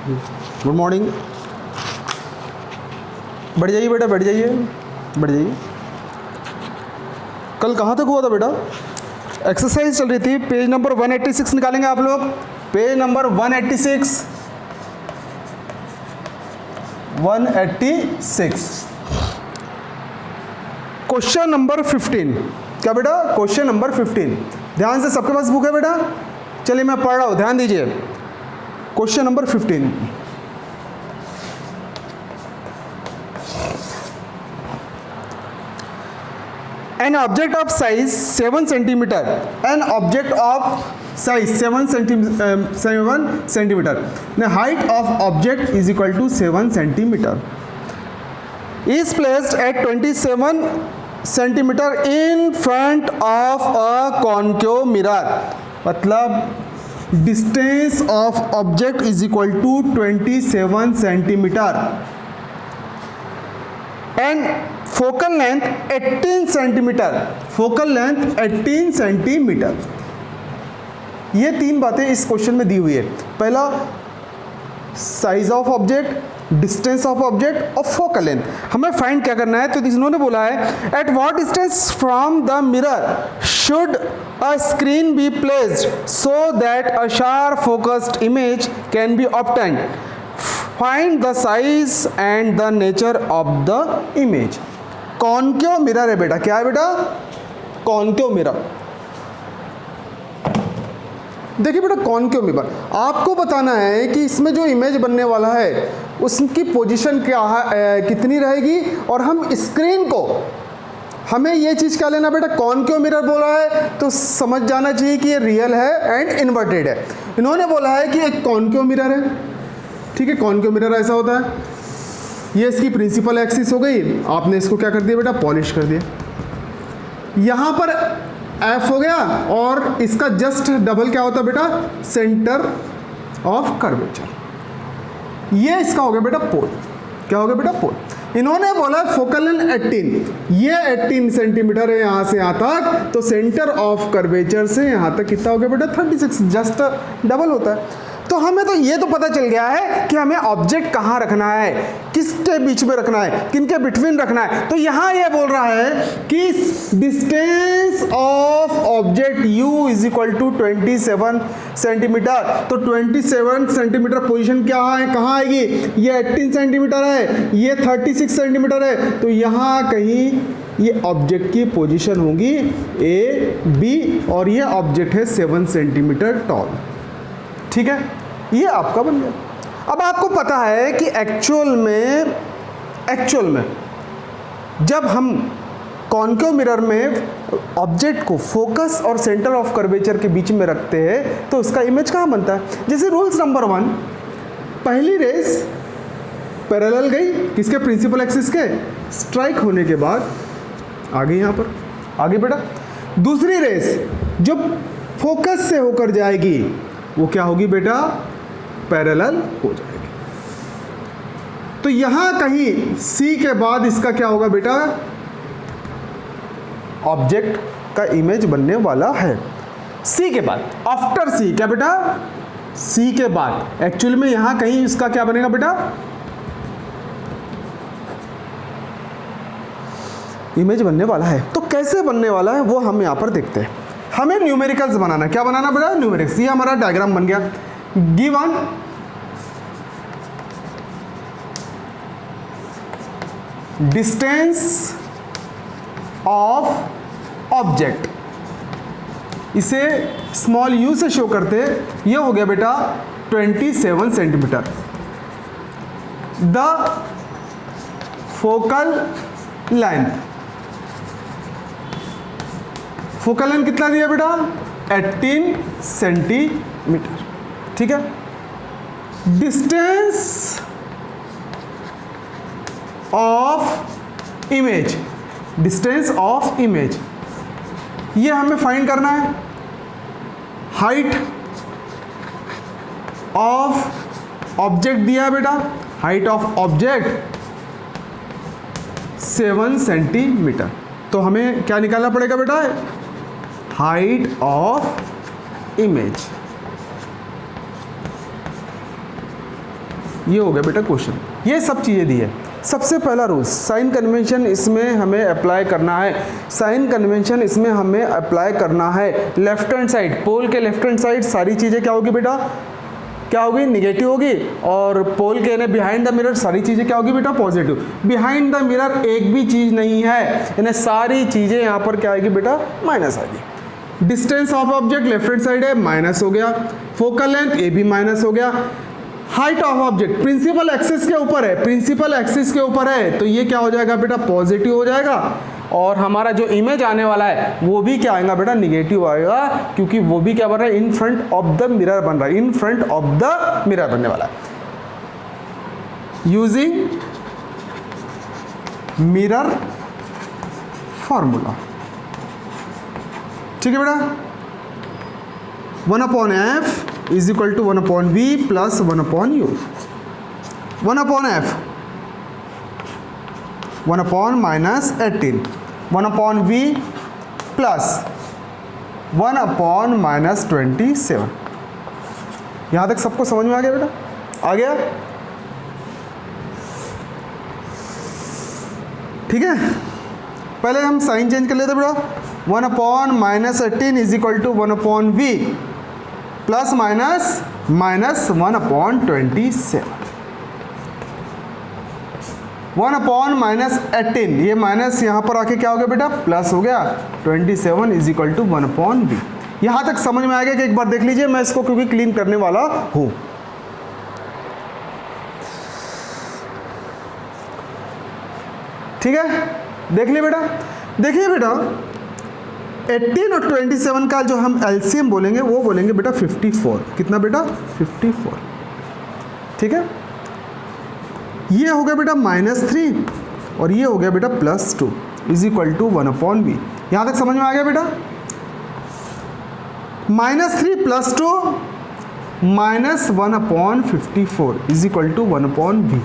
Good morning. बैठ जाइए बेटा, बैठ जाइए, बैठ जाइए। कल कहाँ तक हुआ था बेटा? एक्सरसाइज चल रही थी, पेज नंबर 186 निकालेंगे आप लोग। Page number 186 question number 15। क्या बेटा? Question number 15। ध्यान से, सबके पास बुक है बेटा? चलिए मैं पढ़ रहा हूँ, ध्यान दीजिए। Question number 15। An object of size 7 centimeter, an object of size 7 centimeter, the height of object is equal to 7 centimeter, is placed at 27 centimeter in front of a concave mirror. मतलब distance of object is equal to 27 centimeter and focal length 18 centimeter, focal length 18 centimeter। ये तीन बातें इस question में दी हुई है। पहला size of object, distance of object और फोकल लेंथ। हमें फाइंड क्या करना है? तो इन्होंने बोला है at what distance from the mirror should a screen be placed so that a sharp focused image can be obtained, find the size and the nature of the image. Concave mirror है बेटा। क्या है बेटा? Concave mirror. देखिए बेटा, concave mirror आपको बताना है कि इसमें जो इमेज बनने वाला है उसकी पोजीशन क्या है, कितनी रहेगी, और हम स्क्रीन को, हमें ये चीज़ क्या लेना बेटा? कॉनकेव मिरर बोला है तो समझ जाना चाहिए कि ये रियल है एंड इन्वर्टेड है। इन्होंने बोला है कि एक कॉनकेव मिरर है, ठीक है। कॉनकेव मिरर ऐसा होता है, ये इसकी प्रिंसिपल एक्सिस हो गई, आपने इसको क्या कर दिया बेटा? पॉलिश कर दिया। यहाँ पर एफ हो गया और इसका जस्ट डबल क्या होता है बेटा? Centre of curvature. ये इसका हो गया बेटा पोल। क्या हो गया बेटा? पोल। इन्होंने बोला फोकल लेंथ 18, ये 18 सेंटीमीटर है यहाँ से यहाँ तक, तो सेंटर ऑफ कर्वेचर से यहाँ तक कितना हो गया बेटा? 36, जस्ट डबल होता है। तो हमें तो ये तो पता चल गया है कि हमें ऑब्जेक्ट कहाँ रखना है, किसके बीच में रखना है, किनके बिटवीन रखना है। तो यहाँ ये बोल रहा है कि distance of object u is equal to 27 centimetre. तो 27 सेंटीमीटर पोजीशन क्या है, कहाँ आएगी? ये 18 सेंटीमीटर है, ये 36 सेंटीमीटर है, तो यहाँ कहीं ये ऑब्जेक्ट की पोजीशन होगी ए बी, और ये ऑब्जेक्ट है 7 सेंटीमीटर टॉल। ठीक है, ये आपका बन गया। अब आपको पता है कि एक्चुअल में जब हम कॉनकेव मिरर में ऑब्जेक्ट को फोकस और सेंटर ऑफ कर्वेचर के बीच में रखते हैं तो उसका इमेज कहाँ बनता है? जैसे रूल्स नंबर 1, पहली रेस पैरेलल गई किसके? प्रिंसिपल एक्सिस के। स्ट्राइक होने के बाद आगे यहाँ पर आगे बेटा दूसरी रेस जो फोकस से होकर जाएगी वो क्या होगी बेटा? पैरेलल हो जाएगी। तो यहां कहीं C के बाद इसका क्या होगा बेटा? ऑब्जेक्ट का इमेज बनने वाला है। C के बाद, आफ्टर C, क्या बेटा? C के बाद एक्चुअली में यहां कहीं इसका क्या बनेगा बेटा? इमेज बनने वाला है। तो कैसे बनने वाला है वो हम यहां पर देखते हैं। हमें न्यूमेरिकल्स बनाना। क्या बनाना बेटा? न्यूमेरिक्स। ये हमारा डायग्राम बन गया। गिवन डिस्टेंस ऑफ ऑब्जेक्ट, इसे स्मॉल यू से शो करते, ये हो गया बेटा 27 centimetre. The focal length, focal length कितना दिया बेटा? 18 सेंटीमीटर। ठीक है। Distance of image, distance of image ये हमें फाइंड करना है। हाइट ऑफ ऑब्जेक्ट दिया है बेटा, हाइट ऑफ ऑब्जेक्ट 7 सेंटीमीटर। तो हमें क्या निकालना पड़ेगा बेटा? Height of image. ये हो गया बेटा क्वेश्चन, ये सब चीज़ें दी है। सबसे पहला रूल साइन कन्वेंशन इसमें हमें अप्लाई करना है, साइन कन्वेंशन इसमें हमें अप्लाई करना है। लेफ्ट हैंड साइड, पोल के लेफ्ट हैंड साइड सारी चीज़ें क्या होगी बेटा, क्या होगी, निगेटिव होगी, और पोल के बिहाइंड द मिरर सारी चीज़ें क्या होगी बेटा, पॉजिटिव। बिहाइंड द मिरर एक भी चीज़ नहीं है, यानी सारी चीज़ें यहाँ पर क्या आएगी बेटा, माइनस आएगी। Distance of object left hand side है, माइनस हो गया। फोकल लेंथ ये भी माइनस हो गया। Height of object principal axis के ऊपर है, प्रिंसिपल एक्सिस के ऊपर है, तो ये क्या हो जाएगा बेटा, पॉजिटिव हो जाएगा। और हमारा जो इमेज आने वाला है वो भी क्या आएगा बेटा, निगेटिव आएगा, क्योंकि वो भी क्या बन रहा है, in front of the mirror बन रहा है, in front of the mirror बनने वाला है। यूजिंग मिरर फॉर्मूला, ठीक है बेटा। 1/f is equal to 1/v plus 1/u। 1/f 1/-18, 1/v plus 1/-27। यहाँ तक सबको समझ में आ गया बेटा, आ गया, ठीक है। पहले हम साइन चेंज कर लेते बेटा, 1/-18 is equal to 1/v plus minus 1/27। 1/-18, ये माइनस यहाँ पर आके क्या हो गया बेटा, प्लस हो गया। 27 इज इक्वल टू 1/v। यहाँ तक समझ में आ गया कि एक बार देख लीजिए, मैं इसको क्योंकि क्लीन करने वाला हूँ। ठीक है, देख लिया बेटा। देखिए बेटा 18 और 27 का जो हम एलसीएम बोलेंगे वो बोलेंगे बेटा 54। कितना बेटा, 54, ठीक है। ये हो गया बेटा -3 और ये हो गया बेटा +2 इज इक्वल टू 1/v। यहाँ तक समझ में आ गया बेटा। -3 + 2 -1/54 इज इक्वल टू 1/v।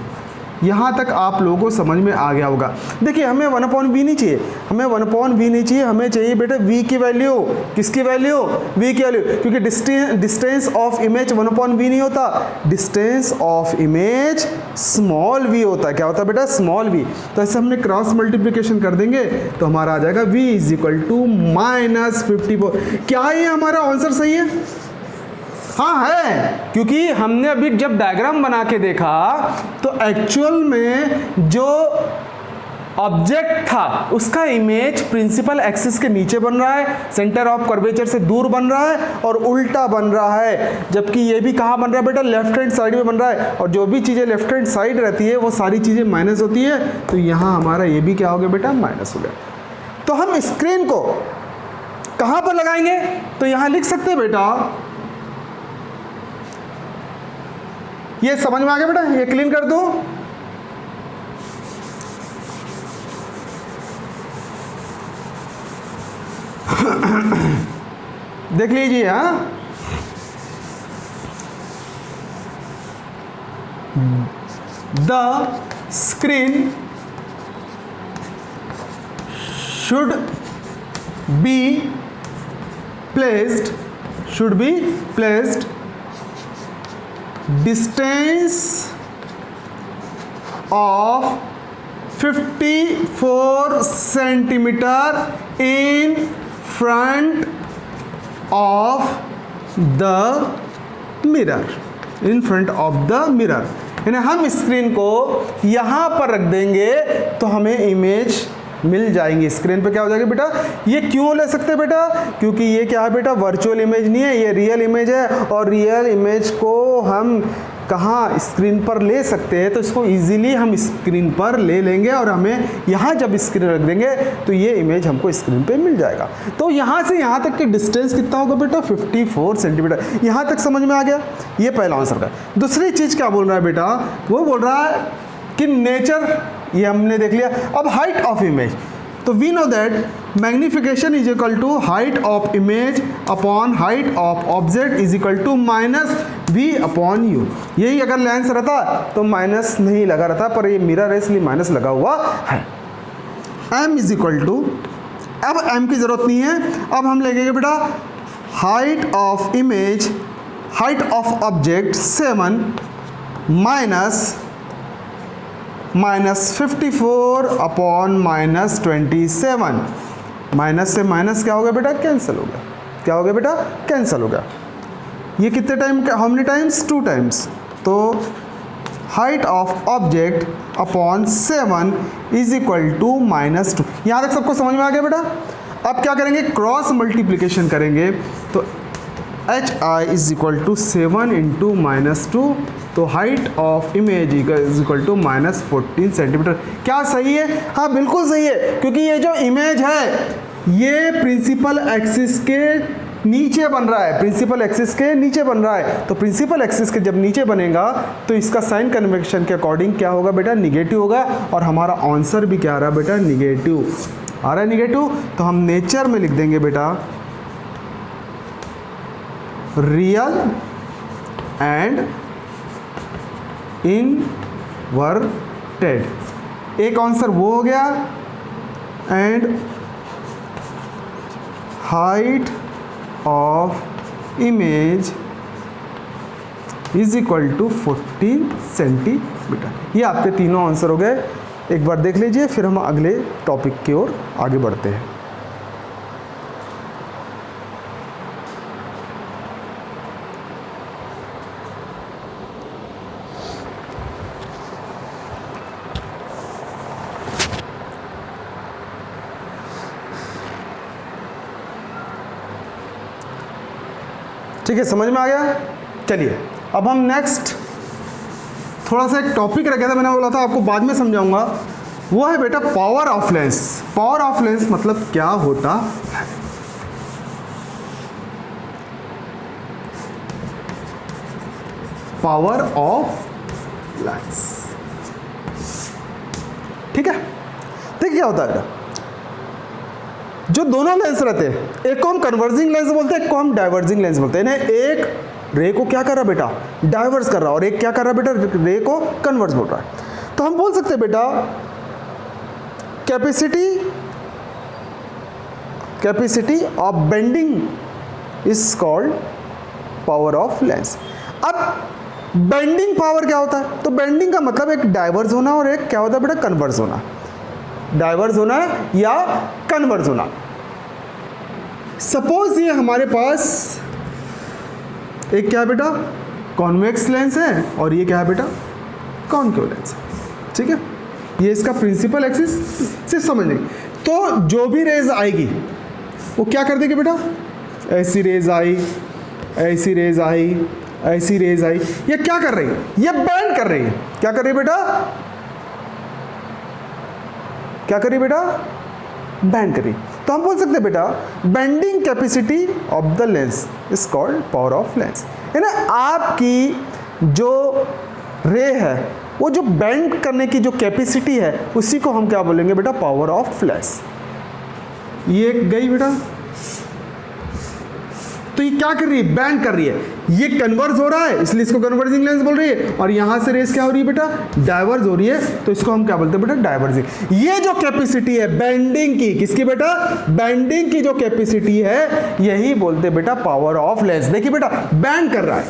यहाँ तक आप लोगों को समझ में आ गया होगा। देखिए हमें 1/v नहीं चाहिए, हमें 1/v नहीं चाहिए, हमें चाहिए बेटा v की वैल्यू। किसकी वैल्यू, v की वैल्यू, क्योंकि डिस्टेंस ऑफ इमेज 1/v नहीं होता, distance of image small v होता है। क्या होता है बेटा, स्मॉल v। तो ऐसे हमने क्रॉस मल्टीप्लिकेशन कर देंगे तो हमारा आ जाएगा v इज इक्वल टू -54। क्या ये हमारा आंसर सही है? हाँ है, क्योंकि हमने अभी जब डायग्राम बना के देखा तो एक्चुअल में जो ऑब्जेक्ट था उसका इमेज प्रिंसिपल एक्सिस के नीचे बन रहा है, सेंटर ऑफ कर्वेचर से दूर बन रहा है और उल्टा बन रहा है। जबकि ये भी कहाँ बन रहा है बेटा, लेफ्ट हैंड साइड में बन रहा है, और जो भी चीज़ें लेफ्ट हैंड साइड रहती है वो सारी चीज़ें माइनस होती है। तो यहाँ हमारा ये भी क्या हो गया बेटा, माइनस हो गया। तो हम स्क्रीन को कहाँ पर लगाएंगे, तो यहाँ लिख सकते हैं बेटा, ये समझ में आ गया बेटा, ये क्लीन कर दो। देख लीजिए, हाँ the screen should be placed distance of 54 centimeter in front of the mirror, in front of the mirror। यानी हम स्क्रीन को यहाँ पर रख देंगे तो हमें इमेज मिल जाएंगी। स्क्रीन पे क्या हो जाएगी बेटा, ये क्यों ले सकते हैं बेटा, क्योंकि ये क्या है बेटा, वर्चुअल इमेज नहीं है, ये रियल इमेज है, और रियल इमेज को हम कहाँ, स्क्रीन पर ले सकते हैं। तो इसको इजीली हम स्क्रीन पर ले लेंगे और हमें यहाँ जब स्क्रीन रख देंगे तो ये इमेज हमको स्क्रीन पे मिल जाएगा। तो यहाँ से यहाँ तक की डिस्टेंस कितना होगा बेटा, 54 सेंटीमीटर। यहाँ तक समझ में आ गया, ये पहला आंसर का। दूसरी चीज़ क्या बोल रहा है बेटा, वो बोल रहा है कि नेचर, ये हमने देख लिया। अब हाइट ऑफ इमेज, तो we know that magnification is equal to height of image upon height of object is equal to -v/u। यही अगर लेंस रहता तो माइनस नहीं लगा रहता, पर ये मिरर है इसलिए माइनस लगा हुआ है। m इज इक्वल टू, अब m की ज़रूरत नहीं है, अब हम लेंगे बेटा height of image, height of object 7 minus 54 upon minus 27, minus से माइनस क्या हो गया बेटा, कैंसिल हो गया। क्या हो गया बेटा, कैंसिल हो गया। ये कितने time, how many times, 2 times. तो height of object upon 7 is equal to -2। यहाँ तक सबको समझ में आ गया बेटा। अब क्या करेंगे, क्रॉस मल्टीप्लिकेशन करेंगे। तो HI is equal to 7 into -2, तो height of image is equal to -14 centimetre. क्या सही है? हाँ बिल्कुल सही है, क्योंकि ये जो इमेज है ये प्रिंसिपल एक्सिस के नीचे बन रहा है, प्रिंसिपल एक्सिस के नीचे बन रहा है। तो प्रिंसिपल एक्सिस के जब नीचे बनेगा तो इसका साइन कन्वेक्शन के अकॉर्डिंग क्या होगा बेटा, निगेटिव होगा। और हमारा आंसर भी क्या आ रहा है बेटा, निगेटिव आ रहा है, निगेटिव। तो हम नेचर में लिख देंगे बेटा रियल एंड इनवर्टेड। एक आंसर वो हो गया। And height of image is equal to 14 centimetre. ये आपके तीनों आंसर हो गए। एक बार देख लीजिए, फिर हम अगले टॉपिक की ओर आगे बढ़ते हैं। ठीक है, समझ में आ गया। चलिए अब हम नेक्स्ट थोड़ा सा एक टॉपिक रखा था, मैंने बोला था आपको बाद में समझाऊंगा। वो है बेटा power of lens. Power of lens मतलब क्या होता है? पावर ऑफ लेंस, ठीक है। देखिए क्या होता है बेटा, जो दोनों लेंस रहते हैं, एक को हम कन्वर्जिंग लेंस बोलते हैं, एक को हम डाइवर्जिंग लेंस बोलते हैं। एक रे को क्या कर रहा बेटा, डाइवर्स कर रहा है, और एक क्या कर रहा बेटा, रे को कन्वर्स बोल रहा है। तो हम बोल सकते हैं बेटा capacity of bending is called power of lens. अब बेंडिंग पावर क्या होता है? तो बेंडिंग का मतलब एक डाइवर्स होना और एक क्या होता है बेटा, कन्वर्स होना। डाइवर्स होना या कन्वर्स होना। सपोज ये हमारे पास एक क्या है बेटा, कॉन्वेक्स लेंस है, और ये क्या है बेटा, कॉनकेव लेंस है, ठीक है। ये इसका प्रिंसिपल एक्सिस सिर्फ समझने। तो जो भी रेज आएगी वो क्या कर देगी बेटा, ऐसी रेज आई, ऐसी रेज आई, ऐसी रेज आई। ये क्या कर रही है, ये बेंड कर रही है। क्या कर रही है बेटा, क्या करी बेटा, बेंड करी। तो हम बोल सकते हैं बेटा bending capacity of the lens is called power of lens. है ना, आपकी जो रे है वो जो बेंड करने की जो कैपेसिटी है उसी को हम क्या बोलेंगे बेटा, पावर ऑफ लेंस। ये गई बेटा, तो ये क्या कर रही है, बेंड कर रही है। ये कन्वर्स हो रहा है इसलिए इसको कन्वर्जिंग लेंस बोल रही है, और यहां से रेस क्या हो रही है बेटा, डाइवर्स हो रही है, तो इसको हम क्या बोलते हैं बेटा, डाइवर्जिंग। ये जो कैपेसिटी है बेंडिंग की, किसकी बेटा, बेंडिंग की जो कैपेसिटी है यही बोलते हैं बेटा पावर ऑफ लेंस। देखिए बेटा बेंड कर रहा है,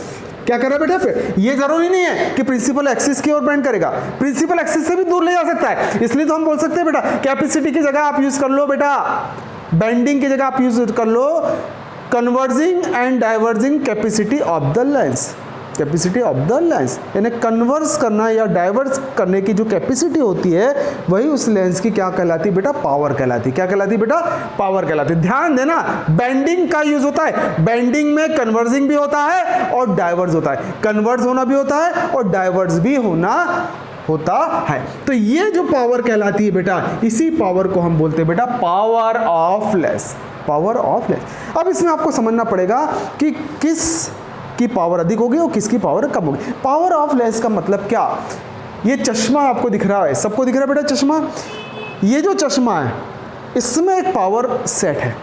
क्या कर रहा है बेटा, ये जरूरी नहीं है कि प्रिंसिपल एक्सिस की ओर बेंड करेगा, प्रिंसिपल एक्सिस से भी दूर ले जा सकता है। इसलिए तो हम बोल सकते हैं बेटा कैपेसिटी की जगह आप यूज कर लो बेटा, बेंडिंग की जगह आप यूज कर लो converging and diverging capacity of the lens. Capacity of the lens यानी कन्वर्स करना या डाइवर्स करने की जो कैपेसिटी होती है वही उस लेंस की क्या कहलाती है बेटा, पावर कहलाती है। क्या कहलाती है बेटा, पावर कहलाती है। ध्यान देना, बेंडिंग का यूज होता है, बेंडिंग में कन्वर्जिंग भी होता है और डाइवर्स होता है, कन्वर्स होना भी होता है और डाइवर्स भी होता है। तो ये जो पावर कहलाती है बेटा, इसी पावर को हम बोलते हैं बेटा power of lens, power of lens. अब इसमें आपको समझना पड़ेगा कि किस की पावर अधिक होगी और किसकी पावर कम होगी। पावर ऑफ लेंस का मतलब क्या, ये चश्मा आपको दिख रहा है, सबको दिख रहा है बेटा चश्मा। ये जो चश्मा है इसमें एक पावर सेट है,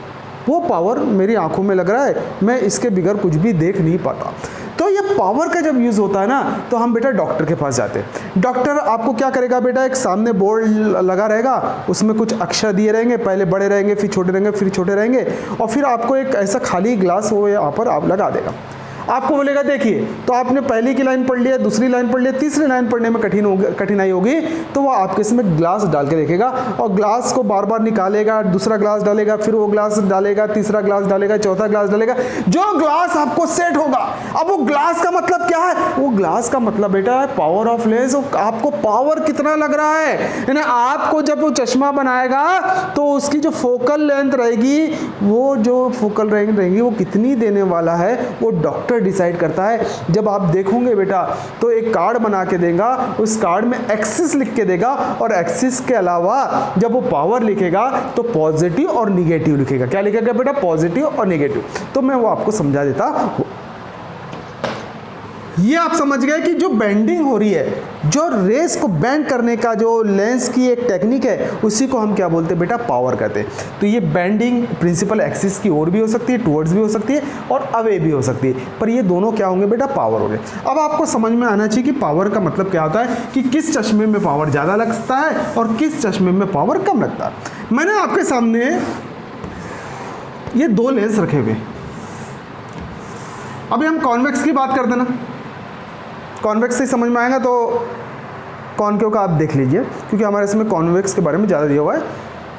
वो पावर मेरी आंखों में लग रहा है, मैं इसके बगैर कुछ भी देख नहीं पाता। तो ये पावर का जब यूज़ होता है ना तो हम बेटा डॉक्टर के पास जाते हैं। डॉक्टर आपको क्या करेगा बेटा, एक सामने बोर्ड लगा रहेगा, उसमें कुछ अक्षर दिए रहेंगे, पहले बड़े रहेंगे फिर छोटे रहेंगे फिर छोटे रहेंगे, और फिर आपको एक ऐसा खाली ग्लास वो यहाँ पर आप लगा देगा। आपको बोलेगा देखिए, तो आपने पहली की लाइन पढ़ लिया, दूसरी लाइन पढ़ लिया, तीसरी लाइन पढ़ने में कठिनाई होगी, तो वो आपके इसमें ग्लास डाल के देखेगा और ग्लास को बार बार निकालेगा, दूसरा ग्लास डालेगा, फिर वो ग्लास डालेगा, तीसरा ग्लास डालेगा, चौथा ग्लास डालेगा, जो ग्लास आपको सेट होगा। अब वो ग्लास का मतलब क्या है? वो ग्लास का मतलब बेटा है पावर ऑफ लेंस। आपको पावर कितना लग रहा है, यानी आपको जब वो चश्मा बनाएगा तो उसकी जो फोकल लेंथ रहेगी, वो जो फोकल लेंथ रहेगी वो कितनी देने वाला है, वो डॉक्टर डिसाइड करता है। जब आप देखोगे बेटा तो एक कार्ड बना के देगा, उस कार्ड में एक्सिस लिख के देगा और एक्सिस के अलावा जब वो पावर लिखेगा तो पॉजिटिव और निगेटिव लिखेगा। क्या लिखेगा बेटा? पॉजिटिव और निगेटिव। तो मैं वो आपको समझा देता हूं। ये आप समझ गए कि जो बेंडिंग हो रही है, जो रेस को बेंड करने का जो लेंस की एक टेक्निक है, उसी को हम क्या बोलते हैं बेटा? पावर कहते हैं। तो ये बेंडिंग प्रिंसिपल एक्सिस की ओर भी हो सकती है, टुवर्ड्स भी हो सकती है और अवे भी हो सकती है, पर ये दोनों क्या होंगे बेटा? पावर होंगे। अब आपको समझ में आना चाहिए कि पावर का मतलब क्या होता है, कि किस चश्मे में पावर ज़्यादा लगता है और किस चश्मे में पावर कम लगता है। मैंने आपके सामने ये दो लेंस रखे हुए। अभी हम कॉन्वेक्स की बात कर देना, कॉन्वेक्स से समझ में आएगा, तो कॉनकेव का आप देख लीजिए, क्योंकि हमारे इसमें कॉन्वेक्स के बारे में ज़्यादा दिया हुआ है।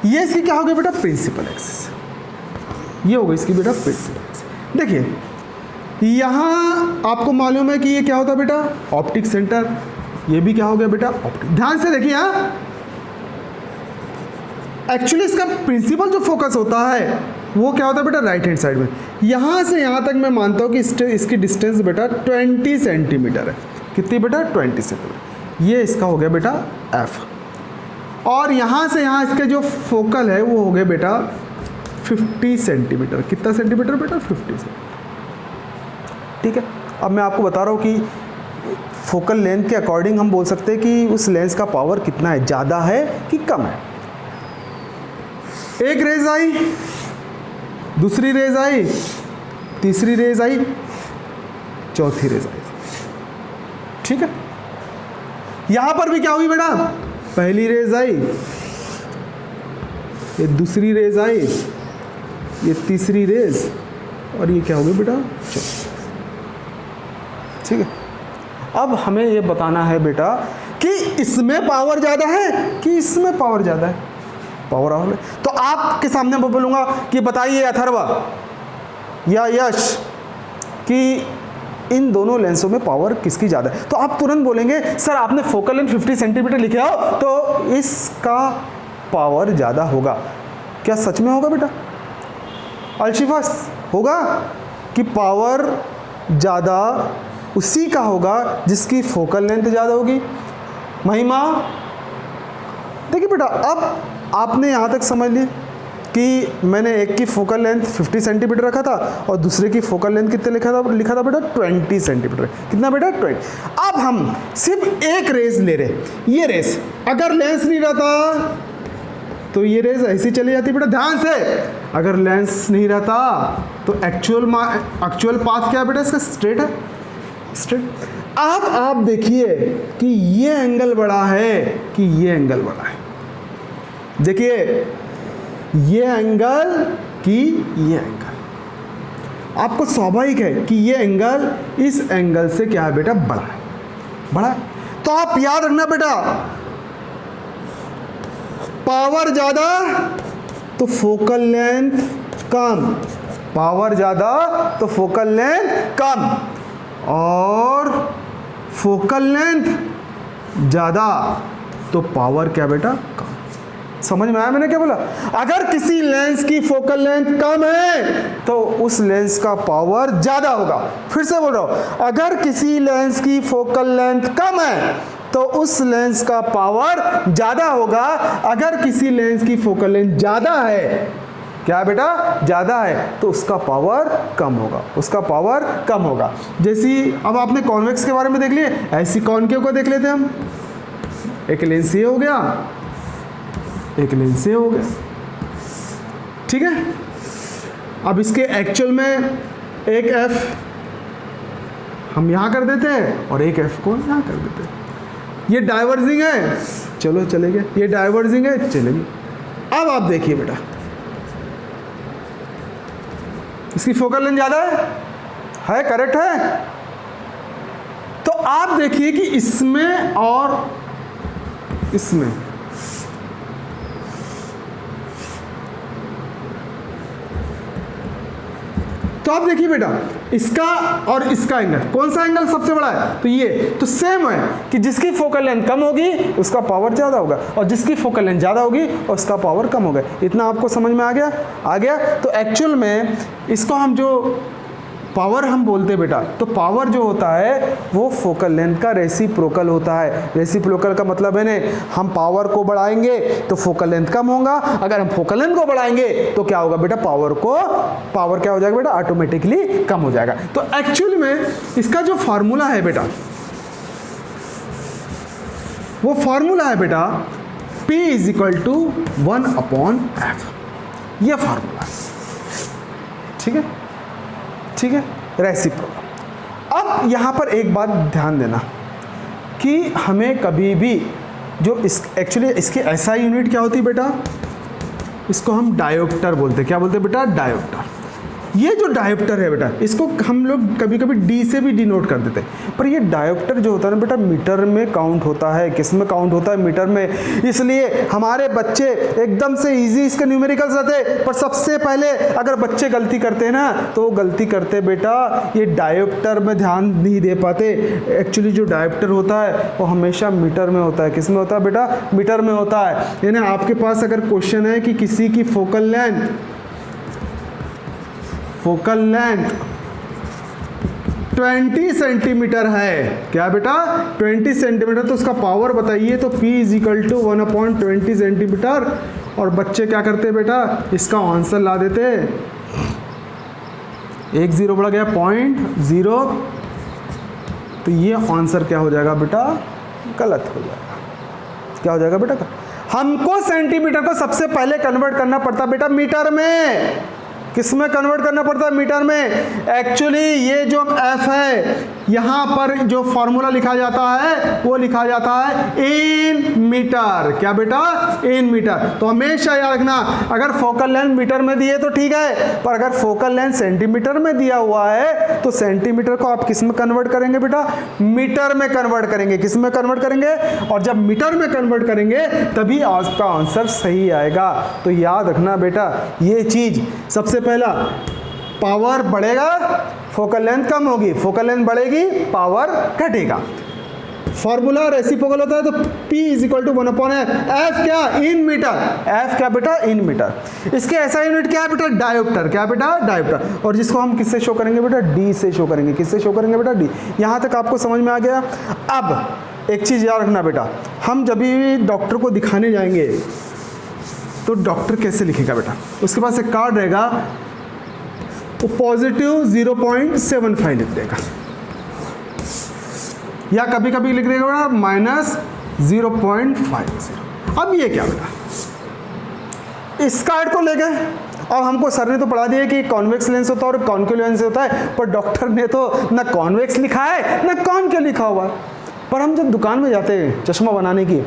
ये इसकी क्या हो गया बेटा? Principal axis. ये हो गई इसकी बेटा प्रिंसिपल एक्सिस। देखिए यहाँ आपको मालूम है कि ये क्या होता है बेटा? Optic centre. ये भी क्या हो गया बेटा? ऑप्टिक। ध्यान से देखिए, यहाँ एक्चुअली इसका प्रिंसिपल जो फोकस होता है वो क्या होता है बेटा? राइट हैंड साइड में। यहाँ से यहाँ तक मैं मानता हूँ कि इसकी डिस्टेंस बेटा 20 सेंटीमीटर है। कितनी बेटा? 20 सेंटीमीटर। ये इसका हो गया बेटा F। और यहाँ से यहाँ इसके जो फोकल है वो हो गया बेटा 50 सेंटीमीटर। कितना सेंटीमीटर बेटा? 50 सेंटीमीटर। ठीक है। अब मैं आपको बता रहा हूँ कि फोकल लेंथ के अकॉर्डिंग हम बोल सकते हैं कि उस लेंस का पावर कितना है, ज़्यादा है कि कम है। एक रेज आई, दूसरी रेज आई, तीसरी रेज आई, चौथी रेज आई। ठीक है। यहां पर भी क्या हुई बेटा? पहली रेज आई, ये दूसरी रेज आई, ये तीसरी रेज, और ये क्या हो गई बेटा? चौथी। ठीक है। अब हमें ये बताना है बेटा कि इसमें पावर ज़्यादा है कि इसमें पावर ज़्यादा है। Power of. तो आपके सामने मैं बोलूँगा कि बताइए अथर्वा या यश कि इन दोनों लेंसों में पावर किसकी ज़्यादा है, तो आप तुरंत बोलेंगे सर आपने फोकल लेंथ 50 सेंटीमीटर लिखे हो तो इसका पावर ज़्यादा होगा। क्या सच में होगा बेटा? अल्शिफास होगा कि पावर ज़्यादा उसी का होगा जिसकी फोकल लेंथ ज़्यादा होगी। महिमा देखिए बेटा, अब आपने यहाँ तक समझ लिया कि मैंने एक की फोकल लेंथ 50 सेंटीमीटर रखा था और दूसरे की फोकल लेंथ कितने लिखा था बेटा? 20 सेंटीमीटर। कितना बेटा? 20। अब हम सिर्फ एक रेस ले रहे। ये रेस अगर लेंस नहीं रहता तो ये रेस ऐसी चली जाती बेटा। ध्यान से, अगर लेंस नहीं रहता तो एक्चुअल पाथ क्या है बेटा? इसका स्ट्रेट है, स्ट्रेट। अब आप देखिए कि ये एंगल बड़ा है कि ये एंगल बड़ा है। देखिए ये एंगल कि ये एंगल, आपको स्वाभाविक है कि ये एंगल इस एंगल से क्या है बेटा? बड़ा है, बड़ा है। तो आप याद रखना बेटा, पावर ज्यादा तो फोकल लेंथ कम, पावर ज्यादा तो फोकल लेंथ कम, और फोकल लेंथ ज्यादा तो पावर क्या बेटा? कम। समझ में आया मैंने क्या बोला? अगर किसी लेंस की फोकल लेंथ कम है तो उस लेंस का पावर ज्यादा होगा। फिर से बोल रहा हूं, अगर किसी लेंस की फोकल लेंथ कम है तो उस लेंस का पावर ज्यादा होगा। अगर किसी लेंस की फोकल लेंथ ज्यादा है, क्या है बेटा? ज्यादा है, तो उसका पावर कम होगा, उसका पावर कम होगा। जैसी अब आपने कॉन्वेक्स के बारे में देख लिए, ऐसी कॉनकेव को देख लेते हैं हम। एक लेंस ये हो गया, एक लेंस से हो गया। ठीक है। अब इसके एक्चुअल में एक F हम यहाँ कर देते हैं और एक F को यहाँ कर देते हैं। ये डाइवर्जिंग है, चलो चले गए। ये डाइवर्जिंग है, चले गए। अब आप देखिए बेटा, इसकी फोकल लेंथ ज़्यादा है, है, करेक्ट है। तो आप देखिए कि इसमें और इसमें तो आप देखिए बेटा, इसका और इसका एंगल, कौन सा एंगल सबसे बड़ा है? तो ये। तो सेम है कि जिसकी फोकल लेंथ कम होगी उसका पावर ज़्यादा होगा, और जिसकी फोकल लेंथ ज़्यादा होगी उसका पावर कम होगा। इतना आपको समझ में आ गया? आ गया। तो एक्चुअल में इसको हम जो पावर हम बोलते हैं बेटा, तो पावर जो होता है वो फोकल लेंथ का रेसिप्रोकल होता है। रेसिप्रोकल का मतलब है ने, हम पावर को बढ़ाएंगे तो फोकल लेंथ कम होगा, अगर हम फोकल लेंथ को बढ़ाएंगे तो क्या होगा बेटा, पावर क्या हो जाएगा बेटा, ऑटोमेटिकली कम हो जाएगा। तो एक्चुअली में इसका जो फार्मूला है बेटा, वो फार्मूला है बेटा P = 1/f, ये फार्मूला है। ठीक है, ठीक है, रेसिप्रोकल। अब यहां पर एक बात ध्यान देना कि हमें कभी भी जो एक्चुअली इसकी SI यूनिट क्या होती है बेटा, इसको हम डायोप्टर बोलते हैं। क्या बोलते हैं बेटा? डायोप्टर। ये जो डायोप्टर है बेटा, इसको हम लोग कभी कभी D से भी डिनोट कर देते हैं, पर ये डायोप्टर जो होता है ना बेटा, मीटर में काउंट होता है। किस में काउंट होता है? मीटर में। इसलिए हमारे बच्चे एकदम से इजी इसके न्यूमेरिकल्स रहते, पर सबसे पहले अगर बच्चे गलती करते हैं ना, तो वो गलती करते बेटा ये डायोप्टर में ध्यान नहीं दे पाते। एक्चुअली जो डायोप्टर होता है वो हमेशा मीटर में होता है। किस में होता है बेटा? मीटर में होता है। यानी आपके पास अगर क्वेश्चन है कि किसी की फोकल लेंथ 20 सेंटीमीटर है, क्या बेटा? 20 सेंटीमीटर, तो उसका पावर बताइए। तो P = 1/20 सेंटीमीटर। और बच्चे क्या करते हैं बेटा, इसका आंसर ला देते, 1 0 बढ़ गया 0.0, तो ये आंसर क्या हो जाएगा बेटा? गलत हो जाएगा। क्या हो जाएगा बेटा? हमको सेंटीमीटर को सबसे पहले कन्वर्ट करना पड़ता बेटा मीटर में। किस में कन्वर्ट करना पड़ता है? मीटर में। एक्चुअली ये जो F है, यहाँ पर जो फॉर्मूला लिखा जाता है वो लिखा जाता है इन मीटर। क्या बेटा? In metre. तो हमेशा याद रखना, अगर फोकल लेंथ मीटर में दिए तो ठीक है, पर अगर फोकल लेंथ सेंटीमीटर में दिया हुआ है तो सेंटीमीटर को आप किस में कन्वर्ट करेंगे बेटा? मीटर में कन्वर्ट करेंगे। किस में कन्वर्ट करेंगे? और जब मीटर में कन्वर्ट करेंगे तभी आपका आंसर सही आएगा। तो याद रखना बेटा ये चीज। सबसे पहला, पावर बढ़ेगा, फोकल लेंथ कम होगी, फोकल लेंथ बढ़ेगी, पावर घटेगा। फॉर्मूला रेसिप्रोकल होता है, तो P = 1/f। F क्या? In metre. F क्या बेटा? In metre. इसके SI यूनिट क्या है बेटा? डायोप्टर। क्या बेटा? डायोप्टर। और जिसको हम किससे शो करेंगे बेटा? D से शो करेंगे। किससे शो करेंगे बेटा? D। यहां तक आपको समझ में आ गया? अब एक चीज याद रखना बेटा, हम जब भी डॉक्टर को दिखाने जाएंगे तो डॉक्टर कैसे लिखेगा बेटा? उसके पास एक कार्ड रहेगा, वो पॉजिटिव 0.75 लिख देगा, या कभी कभी लिख देगा बेटा -0.50। अब ये क्या बेटा? इस कार्ड को ले गए और हमको सर ने तो पढ़ा दिया कि कॉन्वेक्स लेंस होता है और कॉन्केव लेंस होता है, पर डॉक्टर ने तो ना कॉन्वेक्स लिखा है ना कॉन्केव लिखा हुआ है। पर हम जब दुकान में जाते हैं चश्मा बनाने की,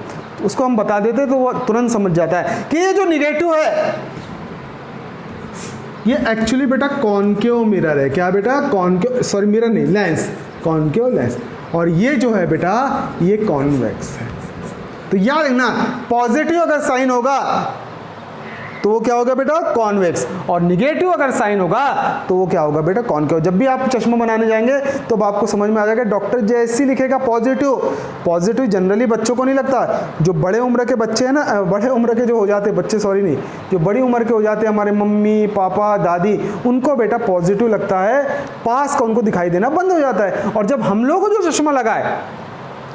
उसको हम बता देते तो वो तुरंत समझ जाता है कि ये जो निगेटिव है ये एक्चुअली बेटा कॉन्केव मिरर है। क्या बेटा? कॉन्केव, सॉरी मिरर नहीं, लेंस, कॉन्केव लेंस। और ये जो है बेटा ये कॉन्वेक्स है। तो याद रखना, पॉजिटिव अगर साइन होगा तो वो क्या होगा बेटा? कॉन्वेक्स। और निगेटिव अगर साइन होगा तो वो क्या होगा बेटा? कॉन्केव। जब भी आप चश्मा बनाने जाएंगे तो आपको समझ में आ जाएगा, डॉक्टर जैसे ही लिखेगा पॉजिटिव। पॉजिटिव जनरली बच्चों को नहीं लगता, जो बड़े उम्र के बच्चे हैं ना, बड़े उम्र के जो हो जाते हैं बच्चे, सॉरी नहीं, जो बड़ी उम्र के हो जाते हैं, हमारे मम्मी पापा दादी, उनको बेटा पॉजिटिव लगता है, पास का उनको दिखाई देना बंद हो जाता है। और जब हम लोग को जो चश्मा लगाए,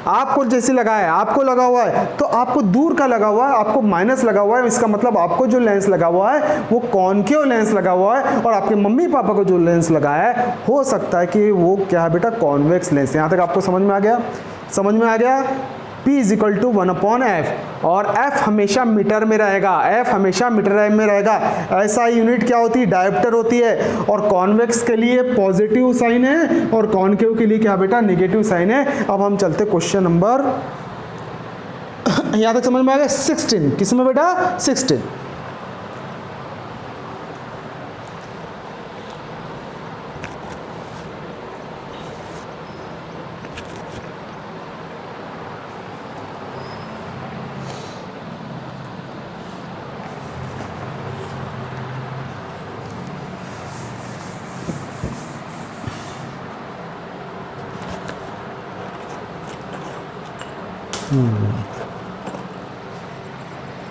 आपको जैसे लगा है, आपको लगा हुआ है, तो आपको दूर का लगा हुआ है, आपको माइनस लगा हुआ है, इसका मतलब आपको जो लेंस लगा हुआ है वो कॉन्केव लेंस लगा हुआ है, और आपके मम्मी पापा को जो लेंस लगा है हो सकता है कि वो क्या है बेटा? Convex lens. यहाँ तक आपको समझ में आ गया? समझ में आ गया? P = 1/f, और F हमेशा मीटर में रहेगा। F हमेशा मीटर में रहेगा। ऐसा यूनिट क्या होती है? डायोप्टर होती है। और कॉन्वेक्स के लिए पॉजिटिव साइन है और कॉन्केव के लिए क्या बेटा? नेगेटिव साइन है। अब हम चलते क्वेश्चन नंबर, यहाँ तक समझ में आ गया? 16। किस में बेटा? 16।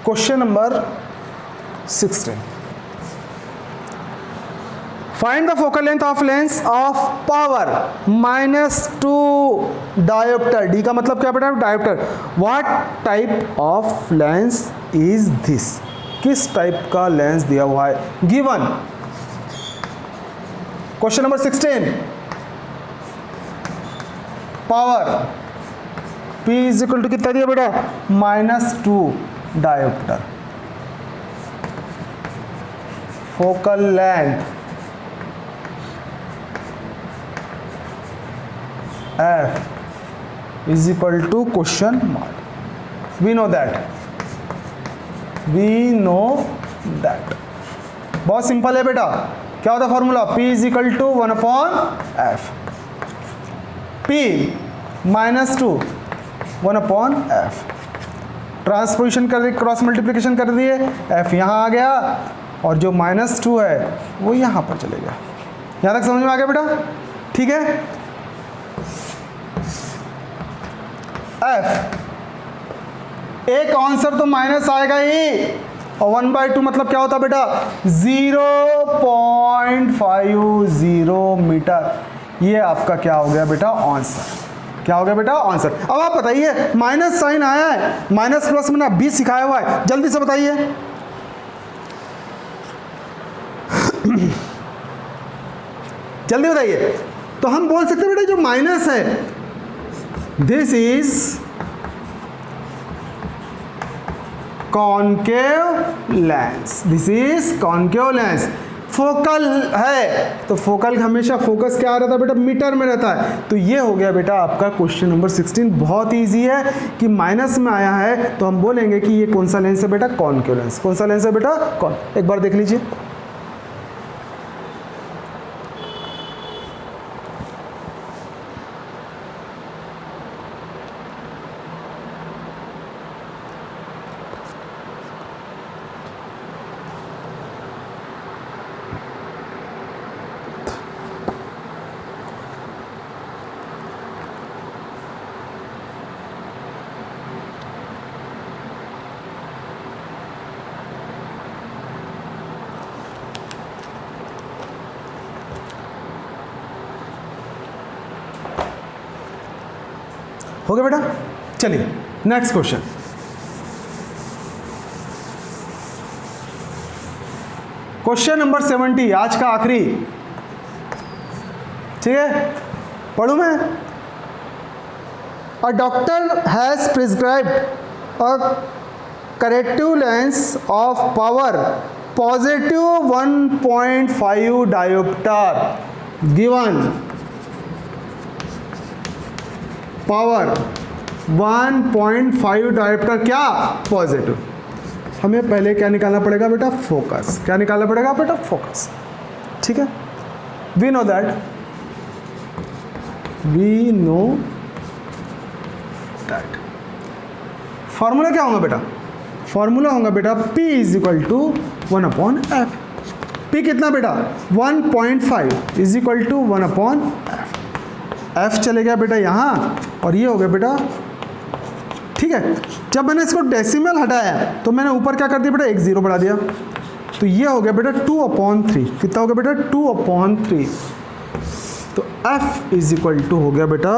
Question number 16, find the focal length of lens of power -2 dioptre. D का मतलब क्या बेटा? Dioptre. What type of lens is this? किस टाइप का लेंस दिया हुआ है? Given. Question number 16, power P is equal to कितना दिया बेटा? -2 dioptre. Focal length F is equal to question mark. We know that. बहुत सिंपल है बेटा। क्या होता है formula? P is equal to 1/F. P -2 1/F। Transposition कर दिए, क्रॉस मल्टीप्लिकेशन कर दिए, F यहाँ आ गया और जो -2 है वो यहाँ पर चले गया। यहाँ तक समझ में आ गया बेटा? ठीक है। F एक आंसर तो माइनस आएगा ही, और 1/2 मतलब क्या होता बेटा? 0.50 मीटर। ये आपका क्या हो गया बेटा? आंसर। क्या हो गया बेटा? आंसर। अब आप बताइए, माइनस साइन आया है, माइनस प्लस मैंने अभी सिखाया हुआ है, जल्दी से बताइए। जल्दी बताइए। तो हम बोल सकते हैं बेटा जो माइनस है, this is concave lens. This is concave lens. Focal है तो फोकल हमेशा फोकस क्या आ रहा था बेटा? मीटर में रहता है। तो ये हो गया बेटा आपका क्वेश्चन नंबर 16। बहुत इजी है कि माइनस में आया है तो हम बोलेंगे कि ये कौन सा लेंस है बेटा? Concave lens. कौन सा लेंस है बेटा? कौन? एक बार देख लीजिए। हो गया बेटा? चलिए नेक्स्ट क्वेश्चन। क्वेश्चन नंबर 70, आज का आखिरी। ठीक है, पढ़ूं मैं? A doctor has prescribed a corrective lens of power positive 1.5 dioptre given power 1.5 dioptre क्या? पॉजिटिव। हमें पहले क्या निकालना पड़ेगा बेटा? फोकस। क्या निकालना पड़ेगा बेटा? फोकस। ठीक है, वी नो दैट, फॉर्मूला क्या होगा बेटा? फॉर्मूला होगा बेटा P is equal to 1/F। P कितना बेटा? 1.5 is equal to 1/F। F चले गया बेटा यहाँ, और ये हो गया बेटा। ठीक है, जब मैंने इसको डेसिमल हटाया तो मैंने ऊपर क्या कर दिया बेटा? एक 0 बढ़ा दिया, तो ये हो गया बेटा 2/3। कितना हो गया बेटा? 2/3। तो F इज इक्वल टू हो गया बेटा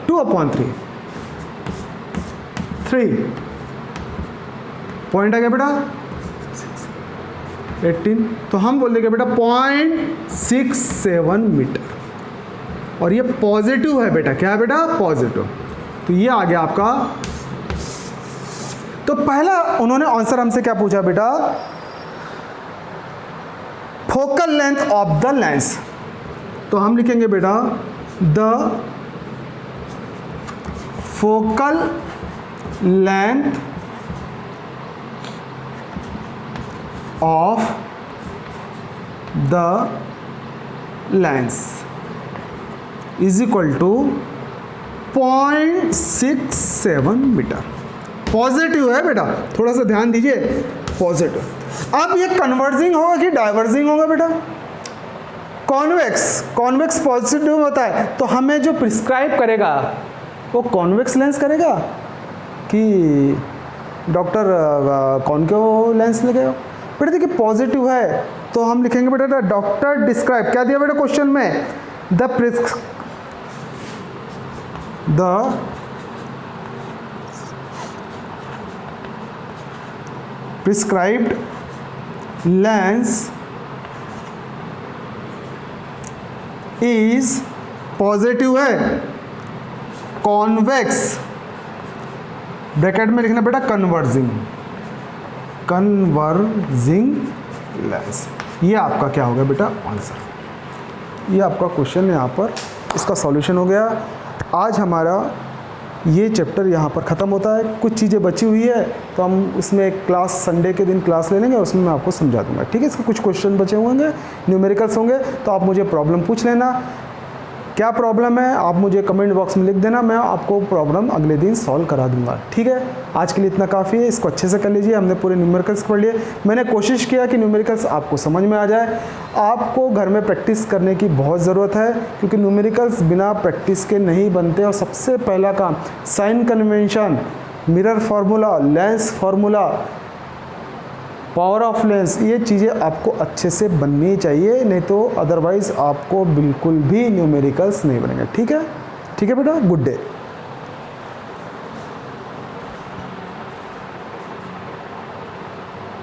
2/3। 3 पॉइंट आ गया बेटा 18। तो हम बोल देंगे बेटा 0.67 मीटर, और ये पॉजिटिव है बेटा। क्या है बेटा? पॉजिटिव। तो ये आ गया आपका। तो पहला उन्होंने आंसर हमसे क्या पूछा बेटा? Focal length of the lens. तो हम लिखेंगे बेटा the focal length of the lens is equal to 0.67 metre. Positive है बेटा, थोड़ा सा ध्यान दीजिए, पॉजिटिव। अब ये कन्वर्जिंग होगा कि डाइवर्जिंग होगा बेटा? कॉन्वेक्स पॉजिटिव होता है, तो हमें जो प्रिस्क्राइब करेगा वो कॉन्वेक्स लेंस करेगा कि डॉक्टर कॉनकेव लेंस लगेगा। बेटा देखिए पॉजिटिव है तो हम लिखेंगे बेटा डॉक्टर डिस्क्राइब, क्या दिया बेटा क्वेश्चन में, the prescribed lens is positive है, कॉन्वेक्स, ब्रैकेट में लिखना बेटा कन्वर्जिंग लेंस। ये आपका क्या हो गया बेटा आंसर। ये आपका क्वेश्चन यहाँ पर, इसका सॉल्यूशन हो गया। आज हमारा ये चैप्टर यहाँ पर ख़त्म होता है। कुछ चीज़ें बची हुई है तो हम उसमें क्लास संडे के दिन क्लास ले लेंगे, उसमें मैं आपको समझा दूंगा, ठीक है। इसके कुछ क्वेश्चन बचे होंगे, न्यूमेरिकल्स होंगे, तो आप मुझे प्रॉब्लम पूछ लेना, क्या प्रॉब्लम है आप मुझे कमेंट बॉक्स में लिख देना, मैं आपको प्रॉब्लम अगले दिन सॉल्व करा दूंगा, ठीक है। आज के लिए इतना काफ़ी है, इसको अच्छे से कर लीजिए। हमने पूरे न्यूमेरिकल्स पढ़ लिए, मैंने कोशिश किया कि न्यूमेरिकल्स आपको समझ में आ जाए। आपको घर में प्रैक्टिस करने की बहुत ज़रूरत है, क्योंकि न्यूमेरिकल्स बिना प्रैक्टिस के नहीं बनते। और सबसे पहला काम sign convention, mirror formula, lens formula, power of lens, ये चीज़ें आपको अच्छे से बननी चाहिए, नहीं तो अदरवाइज़ आपको बिल्कुल भी न्यूमेरिकल्स नहीं बनेंगे, ठीक है। ठीक है बेटा, गुड डे।